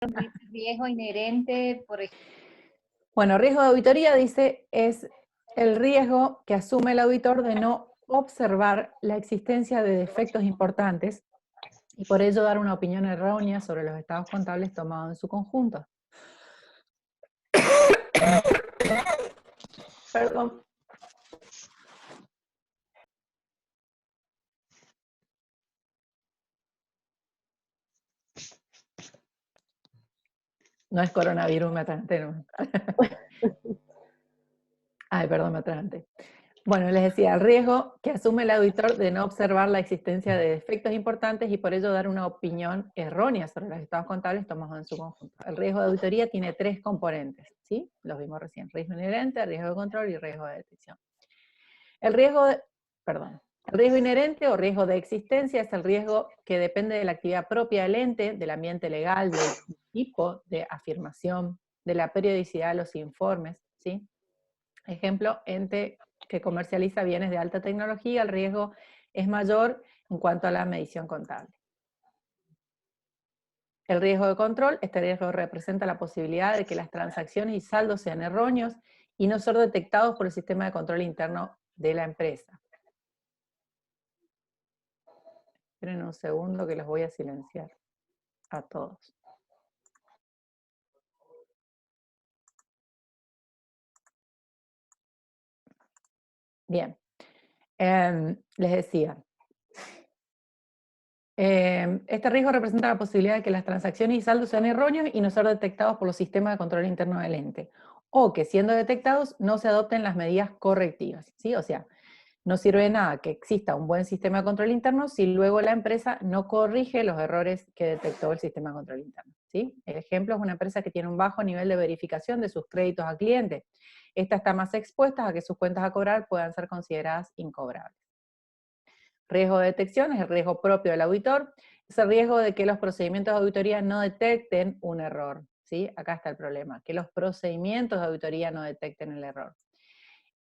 riesgo inherente, por ejemplo. Bueno, riesgo de auditoría, dice, es el riesgo que asume el auditor de no observar la existencia de defectos importantes y por ello dar una opinión errónea sobre los estados contables tomados en su conjunto. Perdón. No es coronavirus, me atraganté, no. Ay, perdón, me atraganté. Bueno, les decía, el riesgo que asume el auditor de no observar la existencia de defectos importantes y por ello dar una opinión errónea sobre los estados contables tomados en su conjunto. El riesgo de auditoría tiene tres componentes, ¿sí? Los vimos recién, riesgo inherente, riesgo de control y riesgo de detección. El riesgo inherente o riesgo de existencia es el riesgo que depende de la actividad propia del ente, del ambiente legal, del tipo de afirmación, de la periodicidad de los informes, ¿sí? Ejemplo, ente que comercializa bienes de alta tecnología, el riesgo es mayor en cuanto a la medición contable. El riesgo de control, este riesgo representa la posibilidad de que las transacciones y saldos sean erróneos y no ser detectados por el sistema de control interno de la empresa. Esperen un segundo que los voy a silenciar a todos. Bien, les decía, este riesgo representa la posibilidad de que las transacciones y saldos sean erróneos y no ser detectados por los sistemas de control interno del ente, o que siendo detectados no se adopten las medidas correctivas, ¿sí? O sea, no sirve de nada que exista un buen sistema de control interno si luego la empresa no corrige los errores que detectó el sistema de control interno, ¿sí? El ejemplo es una empresa que tiene un bajo nivel de verificación de sus créditos a clientes. Esta está más expuesta a que sus cuentas a cobrar puedan ser consideradas incobrables. Riesgo de detección es el riesgo propio del auditor, es el riesgo de que los procedimientos de auditoría no detecten un error, ¿sí? Acá está el problema, que los procedimientos de auditoría no detecten el error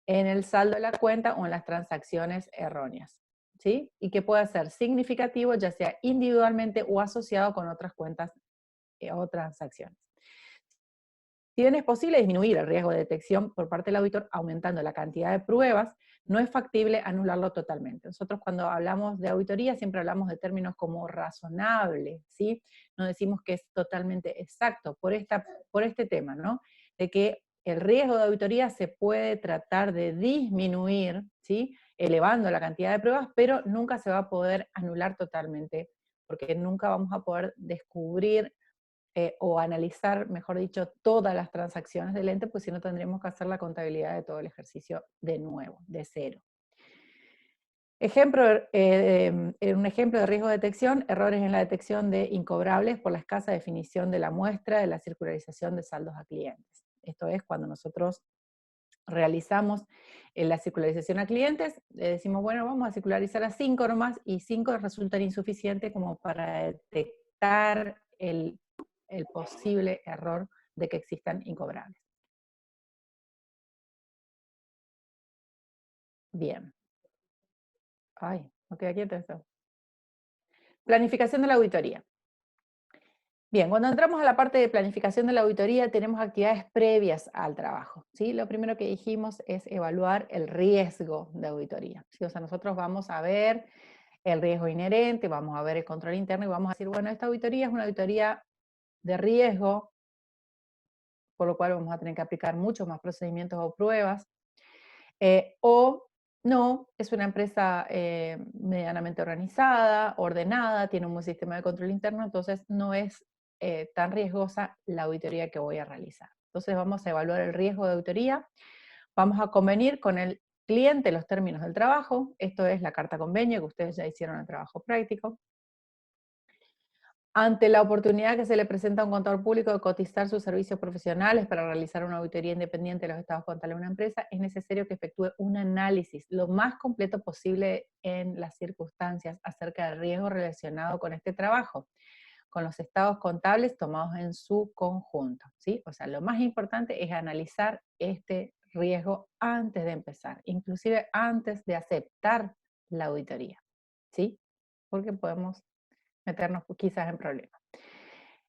en el saldo de la cuenta o en las transacciones erróneas, ¿sí? Y que pueda ser significativo, ya sea individualmente o asociado con otras cuentas o transacciones. Si bien es posible disminuir el riesgo de detección por parte del auditor aumentando la cantidad de pruebas, no es factible anularlo totalmente. Nosotros cuando hablamos de auditoría siempre hablamos de términos como razonable, ¿sí? No decimos que es totalmente exacto por este tema, ¿no? De que el riesgo de auditoría se puede tratar de disminuir, ¿sí? Elevando la cantidad de pruebas, pero nunca se va a poder anular totalmente, porque nunca vamos a poder descubrir o analizar, mejor dicho, todas las transacciones del ente, pues si no tendríamos que hacer la contabilidad de todo el ejercicio de nuevo, de cero. Un ejemplo de riesgo de detección, errores en la detección de incobrables por la escasa definición de la muestra de la circularización de saldos a clientes. Esto es cuando nosotros realizamos la circularización a clientes, le decimos, bueno, vamos a circularizar a 5 nomás, y 5 resultan insuficientes como para detectar el posible error de que existan incobrables. Bien. Ay, no queda quieto esto. Planificación de la auditoría. Bien, cuando entramos a la parte de planificación de la auditoría tenemos actividades previas al trabajo, ¿sí? Lo primero que dijimos es evaluar el riesgo de auditoría, ¿sí? O sea, nosotros vamos a ver el riesgo inherente, vamos a ver el control interno y vamos a decir, bueno, esta auditoría es una auditoría de riesgo, por lo cual vamos a tener que aplicar muchos más procedimientos o pruebas, o no, es una empresa medianamente organizada, ordenada, tiene un buen sistema de control interno, entonces no es tan riesgosa la auditoría que voy a realizar. Entonces vamos a evaluar el riesgo de auditoría, vamos a convenir con el cliente los términos del trabajo, esto es la carta convenio que ustedes ya hicieron el trabajo práctico. Ante la oportunidad que se le presenta a un contador público de cotizar sus servicios profesionales para realizar una auditoría independiente de los estados contables de una empresa, es necesario que efectúe un análisis lo más completo posible en las circunstancias acerca del riesgo relacionado con este trabajo, con los estados contables tomados en su conjunto, ¿sí? O sea, lo más importante es analizar este riesgo antes de empezar, inclusive antes de aceptar la auditoría, ¿sí? Porque podemos meternos quizás en problemas.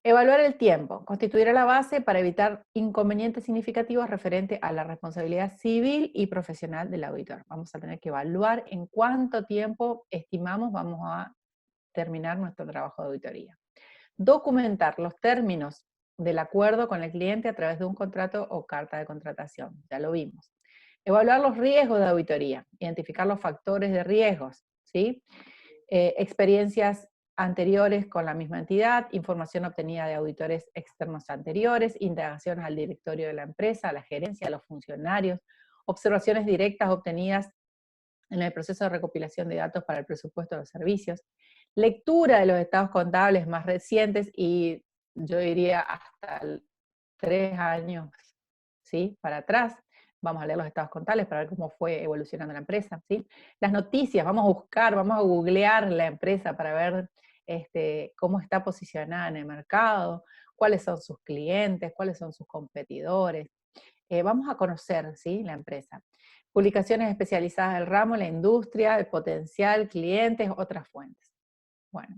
Evaluar el tiempo constituirá la base para evitar inconvenientes significativos referente a la responsabilidad civil y profesional del auditor. Vamos a tener que evaluar en cuánto tiempo estimamos vamos a terminar nuestro trabajo de auditoría. Documentar los términos del acuerdo con el cliente a través de un contrato o carta de contratación, ya lo vimos. Evaluar los riesgos de auditoría, identificar los factores de riesgos, ¿sí? Experiencias anteriores con la misma entidad, información obtenida de auditores externos anteriores, indagaciones al directorio de la empresa, a la gerencia, a los funcionarios, observaciones directas obtenidas en el proceso de recopilación de datos para el presupuesto de los servicios, lectura de los estados contables más recientes y yo diría hasta 3 años, ¿sí? Para atrás. Vamos a leer los estados contables para ver cómo fue evolucionando la empresa, ¿sí? Las noticias, vamos a buscar, vamos a googlear la empresa para ver cómo está posicionada en el mercado, cuáles son sus clientes, cuáles son sus competidores. Vamos a conocer, ¿sí? La empresa. Publicaciones especializadas del ramo, la industria, el potencial, clientes, otras fuentes. Bueno,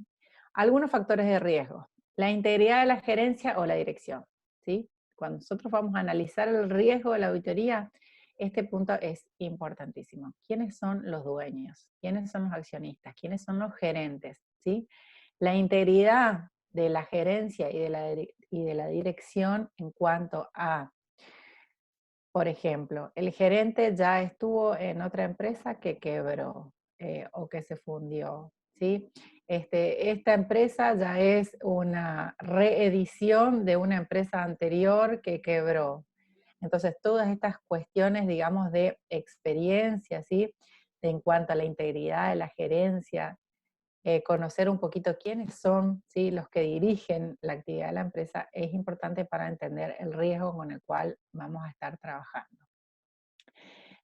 algunos factores de riesgo. La integridad de la gerencia o la dirección, ¿sí? Cuando nosotros vamos a analizar el riesgo de la auditoría, este punto es importantísimo. ¿Quiénes son los dueños? ¿Quiénes son los accionistas? ¿Quiénes son los gerentes? ¿Sí? La integridad de la gerencia y de la dirección en cuanto a, por ejemplo, el gerente ya estuvo en otra empresa que quebró o que se fundió, ¿sí? Esta empresa ya es una reedición de una empresa anterior que quebró. Entonces, todas estas cuestiones, digamos, de experiencia, ¿sí? En cuanto a la integridad de la gerencia, conocer un poquito quiénes son, ¿sí? Los que dirigen la actividad de la empresa, es importante para entender el riesgo con el cual vamos a estar trabajando.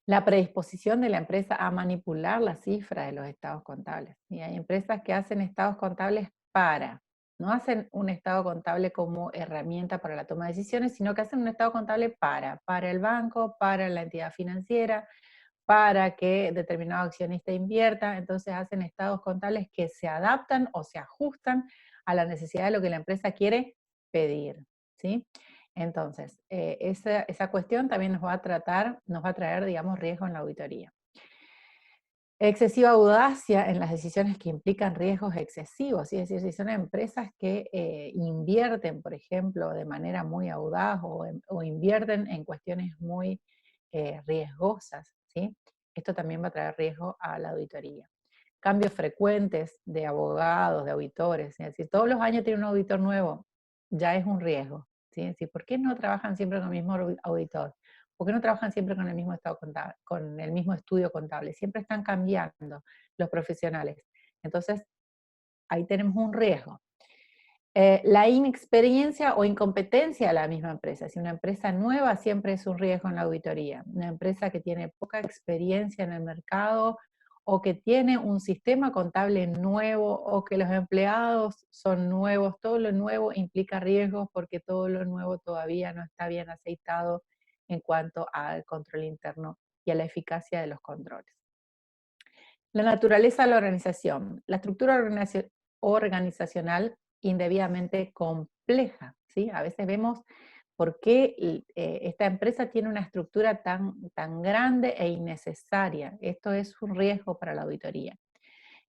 La predisposición de la empresa a manipular la cifra de los estados contables. Y hay empresas que hacen estados contables no hacen un estado contable como herramienta para la toma de decisiones, sino que hacen un estado contable para el banco, para la entidad financiera, para que determinado accionista invierta. Entonces hacen estados contables que se adaptan o se ajustan a la necesidad de lo que la empresa quiere pedir, ¿sí? Entonces, esa cuestión también nos va a traer, digamos, riesgo en la auditoría. Excesiva audacia en las decisiones que implican riesgos excesivos, ¿sí? Es decir, si son empresas que invierten, por ejemplo, de manera muy audaz o invierten en cuestiones muy riesgosas, ¿sí? Esto también va a traer riesgo a la auditoría. Cambios frecuentes de abogados, de auditores, es decir, todos los años tiene un auditor nuevo, ya es un riesgo, ¿sí? Es decir, ¿por qué no trabajan siempre con el mismo auditor? ¿Por qué no trabajan siempre con el mismo estado contable, con el mismo estudio contable? Siempre están cambiando los profesionales. Entonces, ahí tenemos un riesgo. La inexperiencia o incompetencia de la misma empresa. Si una empresa nueva siempre es un riesgo en la auditoría. Una empresa que tiene poca experiencia en el mercado o que tiene un sistema contable nuevo o que los empleados son nuevos, todo lo nuevo implica riesgos porque todo lo nuevo todavía no está bien aceitado en cuanto al control interno y a la eficacia de los controles. La naturaleza de la organización. La estructura organizacional indebidamente compleja, ¿sí? A veces vemos por qué esta empresa tiene una estructura tan grande e innecesaria. Esto es un riesgo para la auditoría.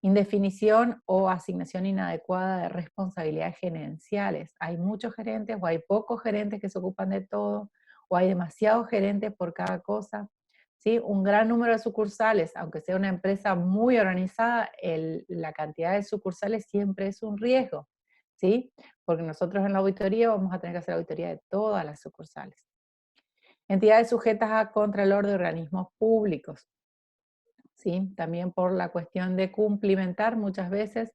Indefinición o asignación inadecuada de responsabilidades gerenciales. Hay muchos gerentes o hay pocos gerentes que se ocupan de todo, o hay demasiados gerentes por cada cosa. ¿Sí? Un gran número de sucursales, aunque sea una empresa muy organizada, la cantidad de sucursales siempre es un riesgo, ¿sí? Porque nosotros en la auditoría vamos a tener que hacer auditoría de todas las sucursales. Entidades sujetas a contralor de organismos públicos, ¿sí? También por la cuestión de cumplimentar muchas veces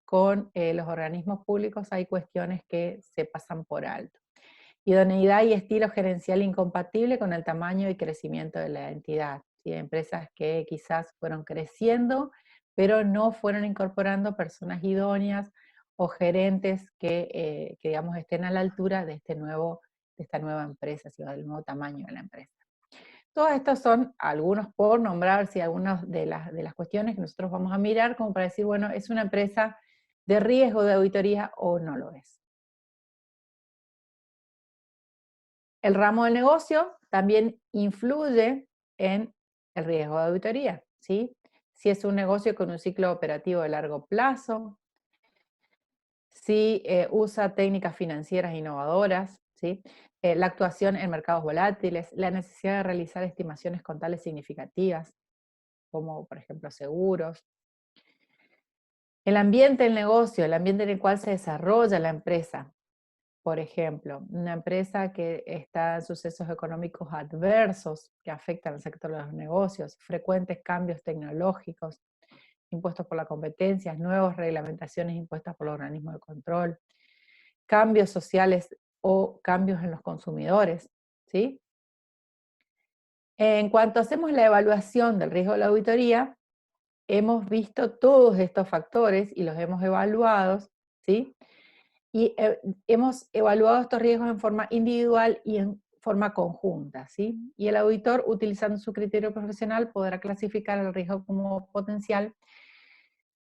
con los organismos públicos hay cuestiones que se pasan por alto. Idoneidad y estilo gerencial incompatible con el tamaño y crecimiento de la entidad. ¿Sí? Empresas que quizás fueron creciendo, pero no fueron incorporando personas idóneas o gerentes que digamos, estén a la altura de esta nueva empresa, ¿sí? Del nuevo tamaño de la empresa. Todos estos son algunos por nombrarse, algunas de las cuestiones que nosotros vamos a mirar como para decir, bueno, ¿es una empresa de riesgo de auditoría o no lo es? El ramo del negocio también influye en el riesgo de auditoría, ¿sí? Si es un negocio con un ciclo operativo de largo plazo, si usa técnicas financieras innovadoras, ¿sí? La actuación en mercados volátiles, la necesidad de realizar estimaciones contables significativas, como por ejemplo seguros. El ambiente del negocio, el ambiente en el cual se desarrolla la empresa. Por ejemplo, una empresa que está en sucesos económicos adversos que afectan al sector de los negocios, frecuentes cambios tecnológicos, impuestos por la competencia, nuevas reglamentaciones impuestas por los organismos de control, cambios sociales o cambios en los consumidores, ¿sí? En cuanto hacemos la evaluación del riesgo de la auditoría, hemos visto todos estos factores y los hemos evaluado, ¿sí? Y hemos evaluado estos riesgos en forma individual y en forma conjunta, ¿sí? Y el auditor, utilizando su criterio profesional, podrá clasificar el riesgo como potencial,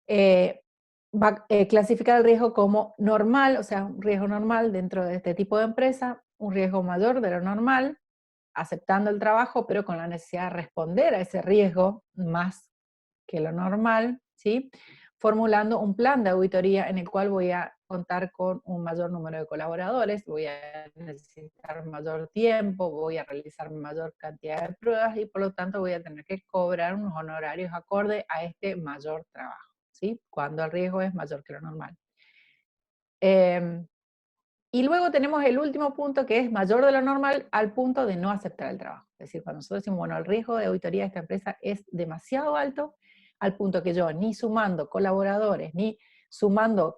va a clasificar el riesgo como normal, o sea, un riesgo normal dentro de este tipo de empresa, un riesgo mayor de lo normal, aceptando el trabajo, pero con la necesidad de responder a ese riesgo más que lo normal, ¿sí? Formulando un plan de auditoría en el cual voy a contar con un mayor número de colaboradores, voy a necesitar mayor tiempo, voy a realizar mayor cantidad de pruebas y por lo tanto voy a tener que cobrar unos honorarios acorde a este mayor trabajo, ¿sí? Cuando el riesgo es mayor que lo normal. Y luego tenemos el último punto que es mayor de lo normal al punto de no aceptar el trabajo. Es decir, cuando nosotros decimos, bueno, el riesgo de auditoría de esta empresa es demasiado alto, al punto que yo ni sumando colaboradores, ni sumando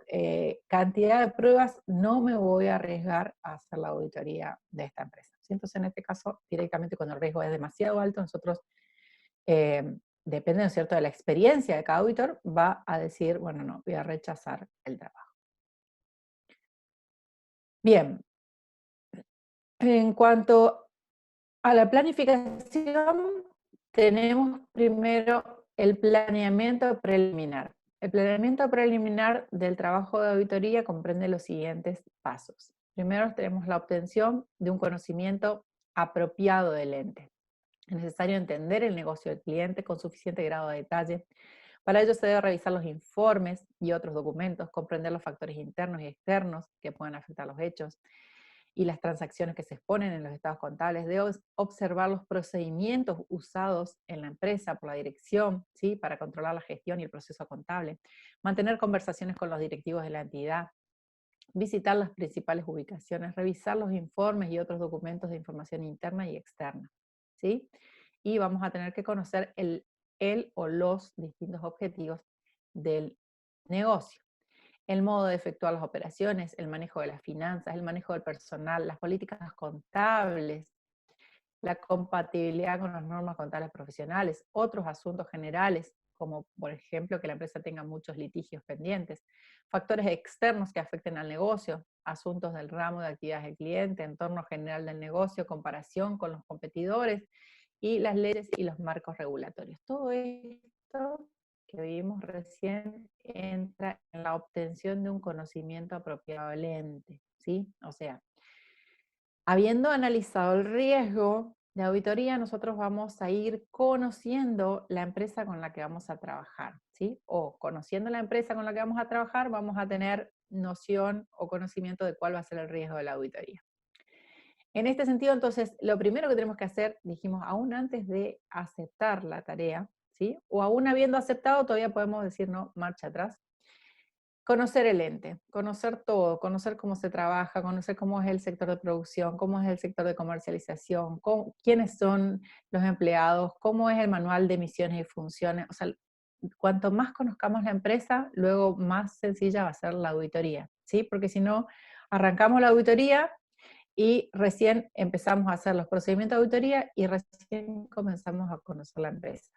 cantidad de pruebas, no me voy a arriesgar a hacer la auditoría de esta empresa. ¿Sí? Entonces, en este caso, directamente cuando el riesgo es demasiado alto, nosotros, depende, ¿no es cierto?, de la experiencia de cada auditor, va a decir, bueno, no, voy a rechazar el trabajo. Bien, en cuanto a la planificación, tenemos primero el planeamiento preliminar. El planeamiento preliminar del trabajo de auditoría comprende los siguientes pasos. Primero tenemos la obtención de un conocimiento apropiado del ente. Es necesario entender el negocio del cliente con suficiente grado de detalle. Para ello se debe revisar los informes y otros documentos, comprender los factores internos y externos que pueden afectar los hechos y las transacciones que se exponen en los estados contables, debe observar los procedimientos usados en la empresa por la dirección, ¿sí?, para controlar la gestión y el proceso contable, mantener conversaciones con los directivos de la entidad, visitar las principales ubicaciones, revisar los informes y otros documentos de información interna y externa, ¿sí? Y vamos a tener que conocer el o los distintos objetivos del negocio. El modo de efectuar las operaciones, el manejo de las finanzas, el manejo del personal, las políticas contables, la compatibilidad con las normas contables profesionales, otros asuntos generales, como por ejemplo que la empresa tenga muchos litigios pendientes, factores externos que afecten al negocio, asuntos del ramo de actividades del cliente, entorno general del negocio, comparación con los competidores y las leyes y los marcos regulatorios. Todo esto que vimos recién entra en la obtención de un conocimiento apropiado del ente, ¿sí? O sea, habiendo analizado el riesgo de auditoría, nosotros vamos a ir conociendo la empresa con la que vamos a trabajar, ¿sí? O conociendo la empresa con la que vamos a trabajar, vamos a tener noción o conocimiento de cuál va a ser el riesgo de la auditoría. En este sentido, entonces, lo primero que tenemos que hacer, dijimos, aún antes de aceptar la tarea, ¿sí? O aún habiendo aceptado, todavía podemos decir, no, marcha atrás. Conocer el ente, conocer todo, conocer cómo se trabaja, conocer cómo es el sector de producción, cómo es el sector de comercialización, quiénes son los empleados, cómo es el manual de misiones y funciones. O sea, cuanto más conozcamos la empresa, luego más sencilla va a ser la auditoría, ¿sí? Porque si no, arrancamos la auditoría y recién empezamos a hacer los procedimientos de auditoría y recién comenzamos a conocer la empresa.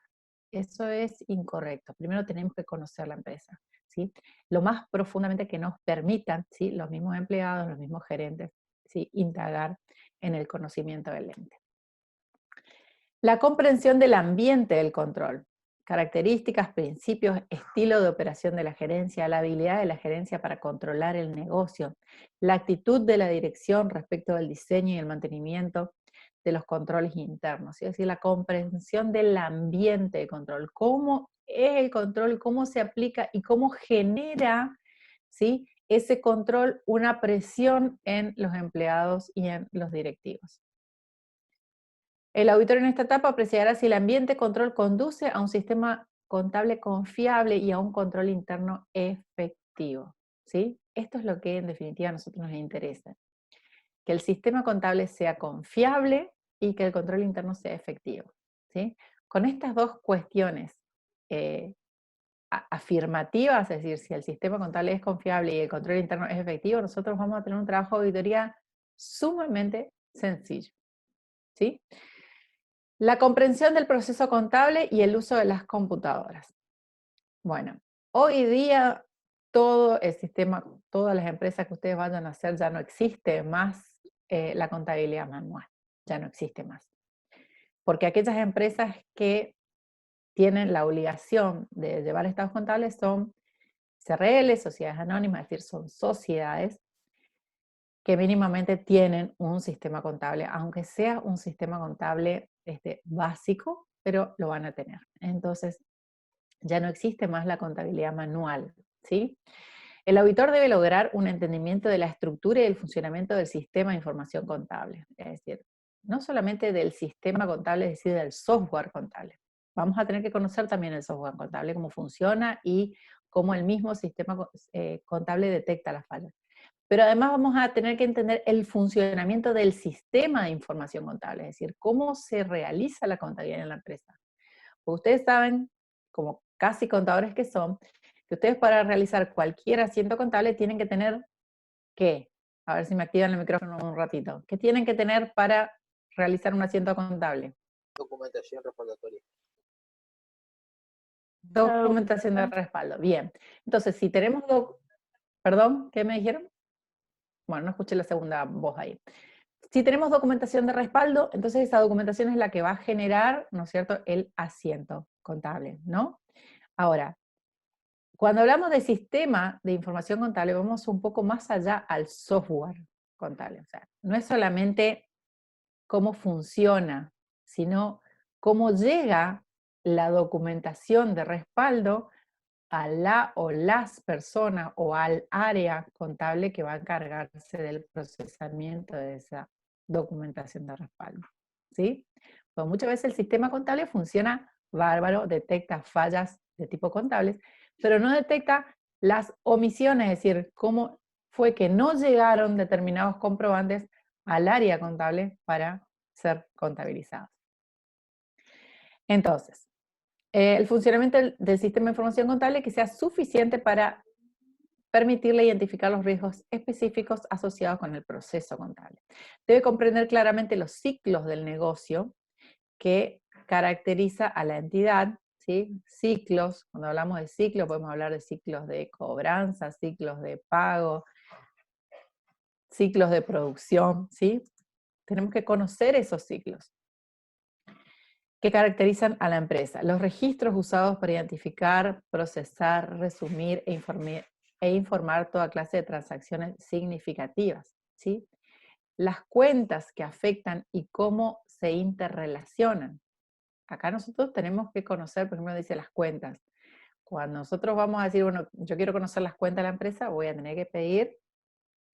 Eso es incorrecto. Primero tenemos que conocer la empresa, ¿sí? Lo más profundamente que nos permitan, ¿sí?, los mismos empleados, los mismos gerentes, ¿sí?, indagar en el conocimiento del ente. La comprensión del ambiente del control. características, principios, estilo de operación de la gerencia, la habilidad de la gerencia para controlar el negocio, la actitud de la dirección respecto del diseño y el mantenimiento de los controles internos, ¿sí? Es decir, la comprensión del ambiente de control, cómo es el control, cómo se aplica y cómo genera, ¿sí?, ese control una presión en los empleados y en los directivos. El auditor en esta etapa apreciará si el ambiente de control conduce a un sistema contable confiable y a un control interno efectivo, ¿sí? Esto es lo que en definitiva a nosotros nos interesa, que el sistema contable sea confiable y que el control interno sea efectivo, ¿sí? Con estas dos cuestiones afirmativas, es decir, si el sistema contable es confiable y el control interno es efectivo, nosotros vamos a tener un trabajo de auditoría sumamente sencillo, ¿sí? La comprensión del proceso contable y el uso de las computadoras. Bueno, hoy día todo el sistema, todas las empresas que ustedes vayan a hacer, ya no existe más la contabilidad manual, ya no existe más. Porque aquellas empresas que tienen la obligación de llevar estados contables son SRL, sociedades anónimas, es decir, son sociedades que mínimamente tienen un sistema contable, aunque sea un sistema contable básico, pero lo van a tener. Entonces, ya no existe más la contabilidad manual, ¿sí? El auditor debe lograr un entendimiento de la estructura y el funcionamiento del sistema de información contable, es decir, no solamente del sistema contable, es decir, del software contable. Vamos a tener que conocer también el software contable, cómo funciona y cómo el mismo sistema contable detecta las fallas. Pero además vamos a tener que entender el funcionamiento del sistema de información contable, es decir, cómo se realiza la contabilidad en la empresa. Porque ustedes saben, como casi contadores que son, que ustedes para realizar cualquier asiento contable tienen que tener, ¿qué? A ver si me activan el micrófono un ratito. ¿Qué tienen que tener para realizar un asiento contable? Documentación respaldatoria. Documentación de respaldo. Bien. Entonces, si tenemos... Perdón, ¿qué me dijeron? Bueno, no escuché la segunda voz ahí. Si tenemos documentación de respaldo, entonces esa documentación es la que va a generar, ¿no es cierto?, el asiento contable, ¿no? Ahora, cuando hablamos de sistema de información contable, vamos un poco más allá al software contable. O sea, no es solamente cómo funciona, sino cómo llega la documentación de respaldo a la o las personas o al área contable que va a encargarse del procesamiento de esa documentación de respaldo, ¿sí? Pues muchas veces el sistema contable funciona bárbaro, detecta fallas de tipo contables, pero no detecta las omisiones, es decir, cómo fue que no llegaron determinados comprobantes al área contable para ser contabilizados. Entonces, el funcionamiento del sistema de información contable que sea suficiente para permitirle identificar los riesgos específicos asociados con el proceso contable. Debe comprender claramente los ciclos del negocio que caracteriza a la entidad, ¿sí? Ciclos, cuando hablamos de ciclos podemos hablar de ciclos de cobranza, ciclos de pago, ciclos de producción, ¿sí? Tenemos que conocer esos ciclos que caracterizan a la empresa. Los registros usados para identificar, procesar, resumir e informar toda clase de transacciones significativas, ¿sí? Las cuentas que afectan y cómo se interrelacionan. Acá nosotros tenemos que conocer, por ejemplo, dice las cuentas. Cuando nosotros vamos a decir, bueno, yo quiero conocer las cuentas de la empresa, voy a tener que pedir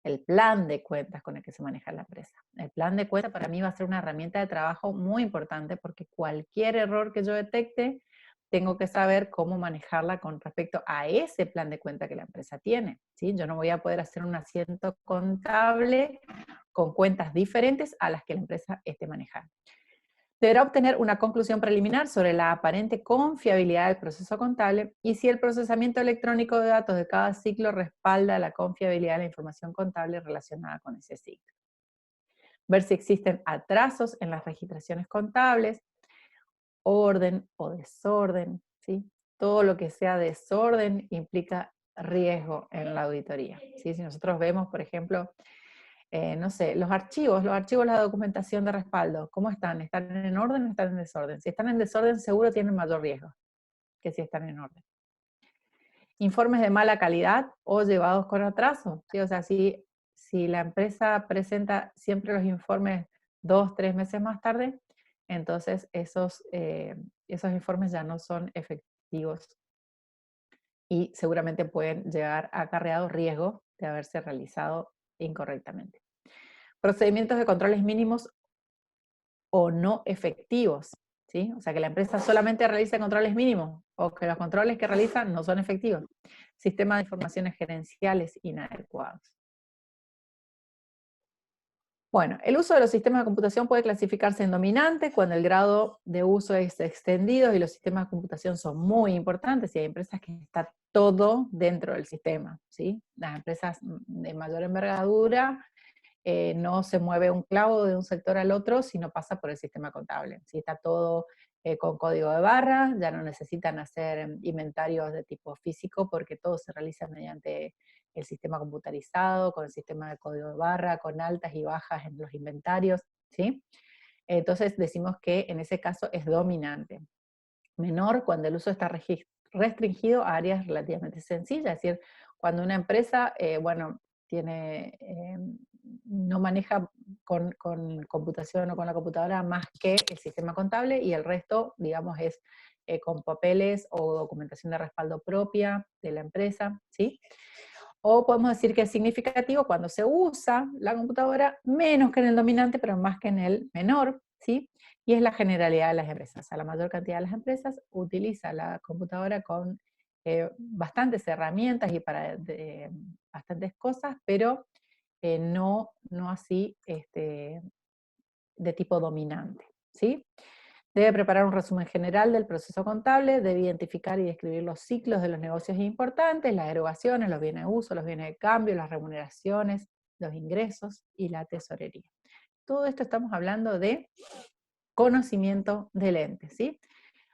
el plan de cuentas con el que se maneja la empresa. El plan de cuentas para mí va a ser una herramienta de trabajo muy importante porque cualquier error que yo detecte, tengo que saber cómo manejarla con respecto a ese plan de cuenta que la empresa tiene, ¿sí? Yo no voy a poder hacer un asiento contable con cuentas diferentes a las que la empresa esté manejando. Deberá obtener una conclusión preliminar sobre la aparente confiabilidad del proceso contable y si el procesamiento electrónico de datos de cada ciclo respalda la confiabilidad de la información contable relacionada con ese ciclo. Ver si existen atrasos en las registraciones contables, orden o desorden, ¿sí? Todo lo que sea desorden implica riesgo en la auditoría, ¿sí? Si nosotros vemos, por ejemplo, no sé, los archivos, la documentación de respaldo, ¿cómo están? ¿Están en orden o están en desorden? Si están en desorden, seguro tienen mayor riesgo. que sí están en orden. Informes de mala calidad o llevados con atraso, ¿sí? O sea, si la empresa presenta siempre los informes 2, 3 meses más tarde, entonces esos informes ya no son efectivos y seguramente pueden llegar a acarreado riesgo de haberse realizado incorrectamente. Procedimientos de controles mínimos o no efectivos, ¿sí? O sea, que la empresa solamente realiza controles mínimos o que los controles que realizan no son efectivos. Sistemas de informaciones gerenciales inadecuados. Bueno, el uso de los sistemas de computación puede clasificarse en dominante cuando el grado de uso es extendido y los sistemas de computación son muy importantes y hay empresas que está todo dentro del sistema, ¿sí? Las empresas de mayor envergadura no se mueve un clavo de un sector al otro si no pasa por el sistema contable. Si está todo con código de barra, ya no necesitan hacer inventarios de tipo físico porque todo se realiza mediante el sistema computarizado, con el sistema de código de barra, con altas y bajas en los inventarios, ¿sí? Entonces decimos que en ese caso es dominante. Menor cuando el uso está restringido a áreas relativamente sencillas, es decir, cuando una empresa, no maneja con computación o con la computadora más que el sistema contable y el resto, digamos, es con papeles o documentación de respaldo propia de la empresa, ¿sí? O podemos decir que es significativo cuando se usa la computadora menos que en el dominante, pero más que en el menor, ¿sí? Y es la generalidad de las empresas. O sea, la mayor cantidad de las empresas utiliza la computadora con bastantes herramientas y para bastantes cosas, pero no así de tipo dominante, ¿sí? Debe preparar un resumen general del proceso contable, debe identificar y describir los ciclos de los negocios importantes, las erogaciones, los bienes de uso, los bienes de cambio, las remuneraciones, los ingresos y la tesorería. Todo esto estamos hablando de conocimiento del ente, ¿sí?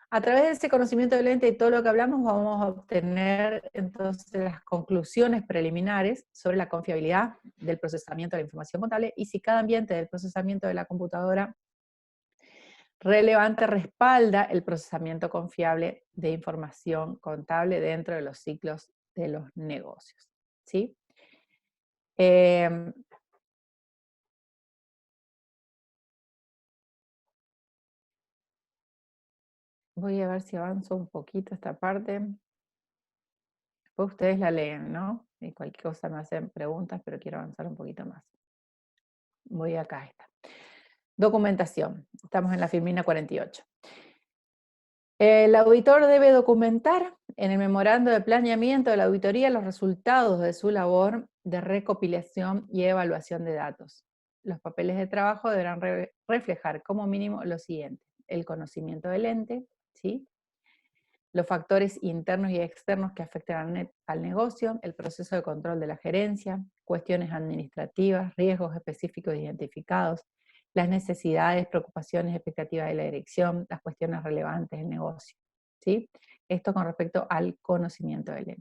A través de ese conocimiento del ente y todo lo que hablamos vamos a obtener entonces las conclusiones preliminares sobre la confiabilidad del procesamiento de la información contable y si cada ambiente del procesamiento de la computadora relevante respalda el procesamiento confiable de información contable dentro de los ciclos de los negocios, ¿sí? Voy a ver si avanzo un poquito esta parte. Después ustedes la leen, ¿no? Y cualquier cosa me hacen preguntas, pero quiero avanzar un poquito más. Voy acá, está. Documentación. Estamos en la Filmina 48. El auditor debe documentar en el memorando de planeamiento de la auditoría los resultados de su labor de recopilación y evaluación de datos. Los papeles de trabajo deberán reflejar como mínimo lo siguiente: el conocimiento del ente, ¿sí? Los factores internos y externos que afectan al negocio, el proceso de control de la gerencia, cuestiones administrativas, riesgos específicos identificados, las necesidades, preocupaciones, expectativas de la dirección, las cuestiones relevantes del negocio, ¿sí? Esto con respecto al conocimiento del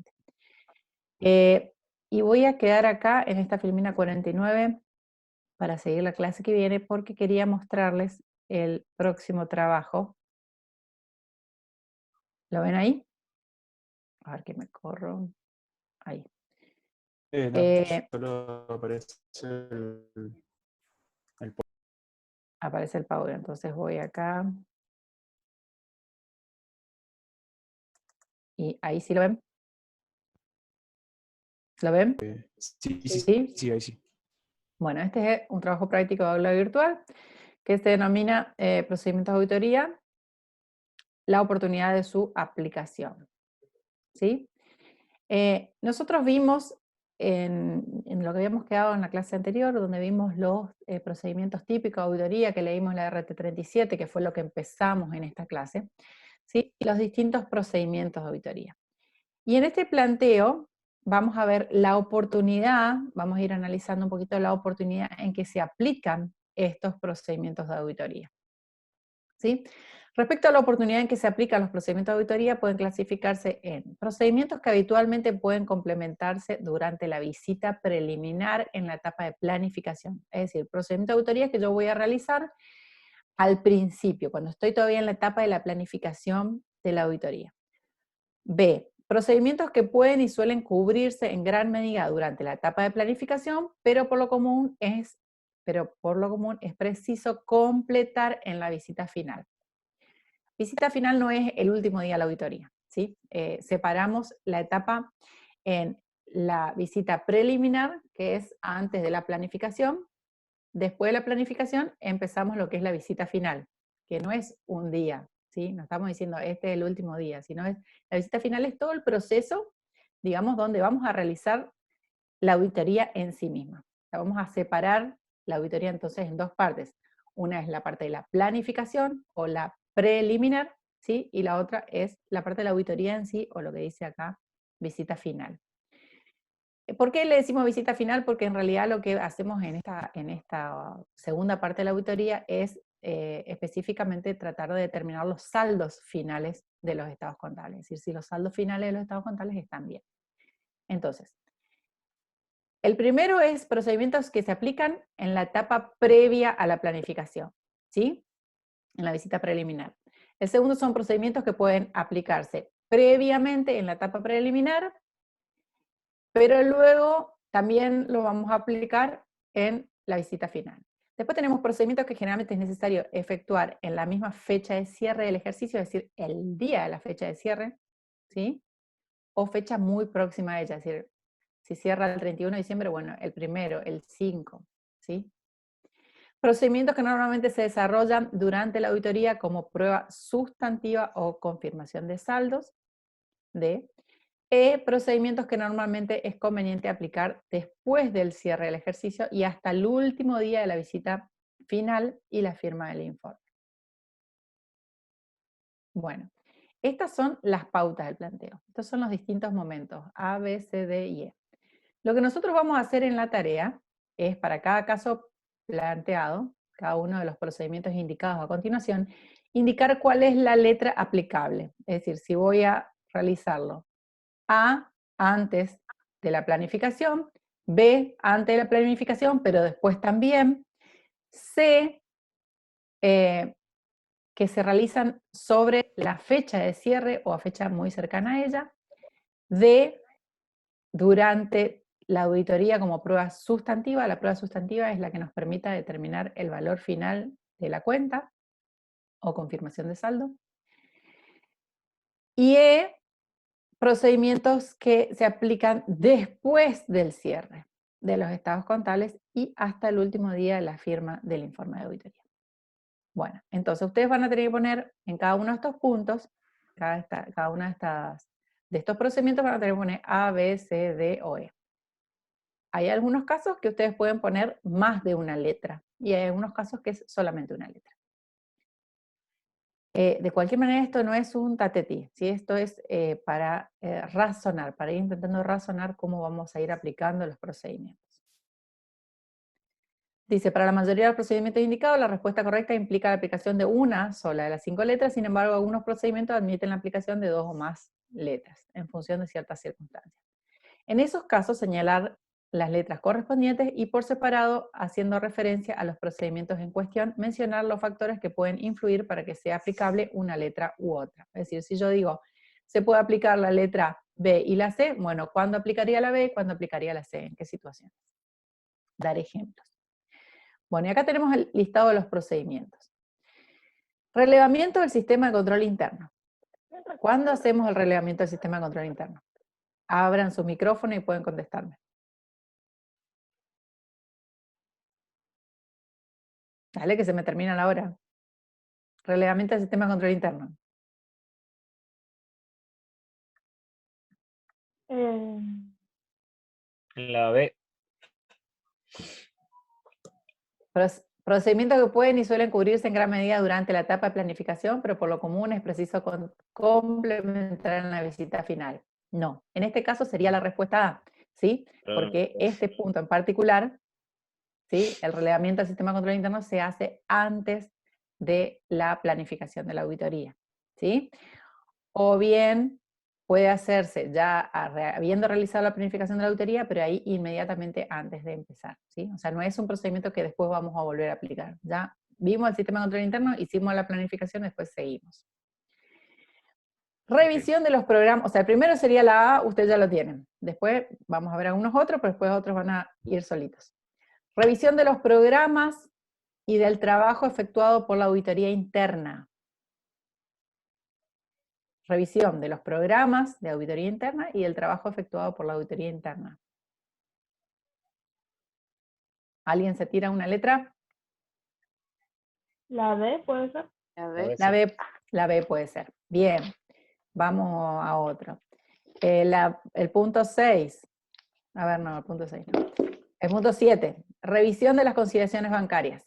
ente. Y voy a quedar acá en esta Filmina 49 para seguir la clase que viene porque quería mostrarles el próximo trabajo. ¿Lo ven ahí? A ver que me corro. Ahí. No, solo aparece el Aparece el Power, entonces voy acá. Y ahí sí lo ven. ¿Lo ven? sí, ¿Sí? sí, ahí sí. Bueno, este es un trabajo práctico de aula virtual que se denomina procedimientos de auditoría, la oportunidad de su aplicación. ¿Sí? Nosotros vimos en lo que habíamos quedado en la clase anterior, donde vimos los procedimientos típicos de auditoría, que leímos la RT37, que fue lo que empezamos en esta clase, ¿sí? Y los distintos procedimientos de auditoría. Y en este planteo vamos a ver la oportunidad, vamos a ir analizando un poquito la oportunidad en que se aplican estos procedimientos de auditoría. ¿Sí? Respecto a la oportunidad en que se aplican los procedimientos de auditoría, pueden clasificarse en procedimientos que habitualmente pueden complementarse durante la visita preliminar en la etapa de planificación. Es decir, procedimientos de auditoría que yo voy a realizar al principio, cuando estoy todavía en la etapa de la planificación de la auditoría. B, procedimientos que pueden y suelen cubrirse en gran medida durante la etapa de planificación, pero por lo común es preciso completar en la visita final. Visita final no es el último día de la auditoría, ¿sí? Separamos la etapa en la visita preliminar, que es antes de la planificación. Después de la planificación empezamos lo que es la visita final, que no es un día, ¿sí? No estamos diciendo este es el último día, sino es la visita final es todo el proceso, digamos, donde vamos a realizar la auditoría en sí misma. O sea, vamos a separar la auditoría entonces en dos partes. Una es la parte de la planificación o la preliminar, ¿sí? Y la otra es la parte de la auditoría en sí, o lo que dice acá, visita final. ¿Por qué le decimos visita final? Porque en realidad lo que hacemos en esta segunda parte de la auditoría es específicamente tratar de determinar los saldos finales de los estados contables, es decir, si los saldos finales de los estados contables están bien. Entonces, el primero es procedimientos que se aplican en la etapa previa a la planificación, ¿sí? En la visita preliminar. El segundo son procedimientos que pueden aplicarse previamente en la etapa preliminar, pero luego también lo vamos a aplicar en la visita final. Después tenemos procedimientos que generalmente es necesario efectuar en la misma fecha de cierre del ejercicio, es decir, el día de la fecha de cierre, ¿sí? O fecha muy próxima a ella, es decir, si cierra el 31 de diciembre, bueno, el primero, el 5, ¿sí? Procedimientos que normalmente se desarrollan durante la auditoría como prueba sustantiva o confirmación de saldos, D. Procedimientos que normalmente es conveniente aplicar después del cierre del ejercicio y hasta el último día de la visita final y la firma del informe. Bueno, estas son las pautas del planteo. Estos son los distintos momentos, A, B, C, D y E. Lo que nosotros vamos a hacer en la tarea es, para cada caso planteado, cada uno de los procedimientos indicados a continuación, indicar cuál es la letra aplicable. Es decir, si voy a realizarlo A, antes de la planificación, B, antes de la planificación, pero después también, C, que se realizan sobre la fecha de cierre o a fecha muy cercana a ella, D, durante la auditoría como prueba sustantiva. La prueba sustantiva es la que nos permita determinar el valor final de la cuenta o confirmación de saldo. Y E, procedimientos que se aplican después del cierre de los estados contables y hasta el último día de la firma del informe de auditoría. Bueno, entonces ustedes van a tener que poner en cada uno de estos puntos, cada uno de estos procedimientos van a tener que poner A, B, C, D o E. Hay algunos casos que ustedes pueden poner más de una letra, y hay algunos casos que es solamente una letra. De cualquier manera, esto no es un tatetí, ¿sí? Esto es para razonar, para ir intentando razonar cómo vamos a ir aplicando los procedimientos. Dice, para la mayoría de los procedimientos indicados, la respuesta correcta implica la aplicación de una sola de las 5 letras, sin embargo, algunos procedimientos admiten la aplicación de 2 o más letras, en función de ciertas circunstancias. En esos casos, señalar las letras correspondientes y por separado, haciendo referencia a los procedimientos en cuestión, mencionar los factores que pueden influir para que sea aplicable una letra u otra. Es decir, si yo digo, se puede aplicar la letra B y la C, bueno, ¿cuándo aplicaría la B? ¿Cuándo aplicaría la C? ¿En qué situaciones? Dar ejemplos. Bueno, y acá tenemos el listado de los procedimientos. Relevamiento del sistema de control interno. ¿Cuándo hacemos el relevamiento del sistema de control interno? Abran su micrófono y pueden contestarme. Dale, que se me termina la hora. Relevamiento del sistema de control interno. La B. Procedimientos que pueden y suelen cubrirse en gran medida durante la etapa de planificación, pero por lo común es preciso complementar en la visita final. No, en este caso sería la respuesta A, ¿sí? Porque este punto en particular, ¿sí? El relevamiento del sistema de control interno se hace antes de la planificación de la auditoría, ¿sí? O bien puede hacerse ya habiendo realizado la planificación de la auditoría, pero ahí inmediatamente antes de empezar, ¿sí? O sea, no es un procedimiento que después vamos a volver a aplicar. Ya vimos el sistema de control interno, hicimos la planificación, después seguimos. Revisión de los programas, o sea, el primero sería la A, ustedes ya lo tienen. Después vamos a ver algunos otros, pero después otros van a ir solitos. Revisión de los programas y del trabajo efectuado por la auditoría interna. Revisión de los programas de auditoría interna y del trabajo efectuado por la auditoría interna. ¿Alguien se tira una letra? La D puede ser. La B puede ser. Bien, vamos a otro. El punto 6. A ver, no, el punto 6 no. El punto 7. Revisión de las consideraciones bancarias.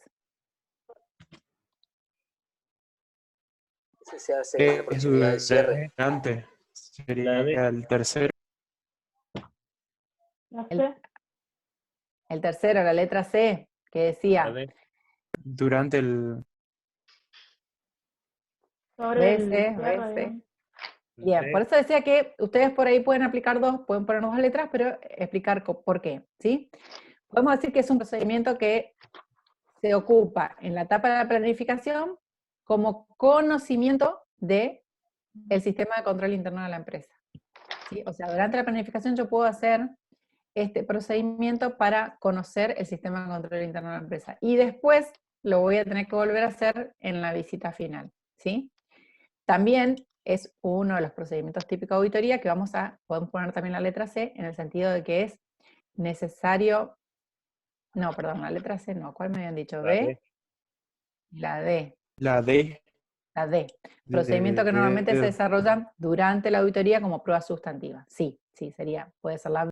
Ese se hace en la proximidad del cierre. Durante sería el tercero. La C. El tercero, la letra C, que decía Durante el. Sobre el BC, cierre, BC. digamos. Bien, por eso decía que ustedes por ahí pueden aplicar pueden poner dos letras, pero explicar por qué, ¿sí? Podemos decir que es un procedimiento que se ocupa en la etapa de la planificación como conocimiento del sistema de control interno de la empresa, ¿sí? O sea, durante la planificación yo puedo hacer este procedimiento para conocer el sistema de control interno de la empresa. Y después lo voy a tener que volver a hacer en la visita final, ¿sí? También es uno de los procedimientos típicos de auditoría que podemos poner también la letra C, en el sentido de que es necesario, no, perdón, la letra C no, ¿cuál me habían dicho? ¿B? La D. La D. La D. Procedimiento que normalmente se desarrolla durante la auditoría como prueba sustantiva. Sí, puede ser la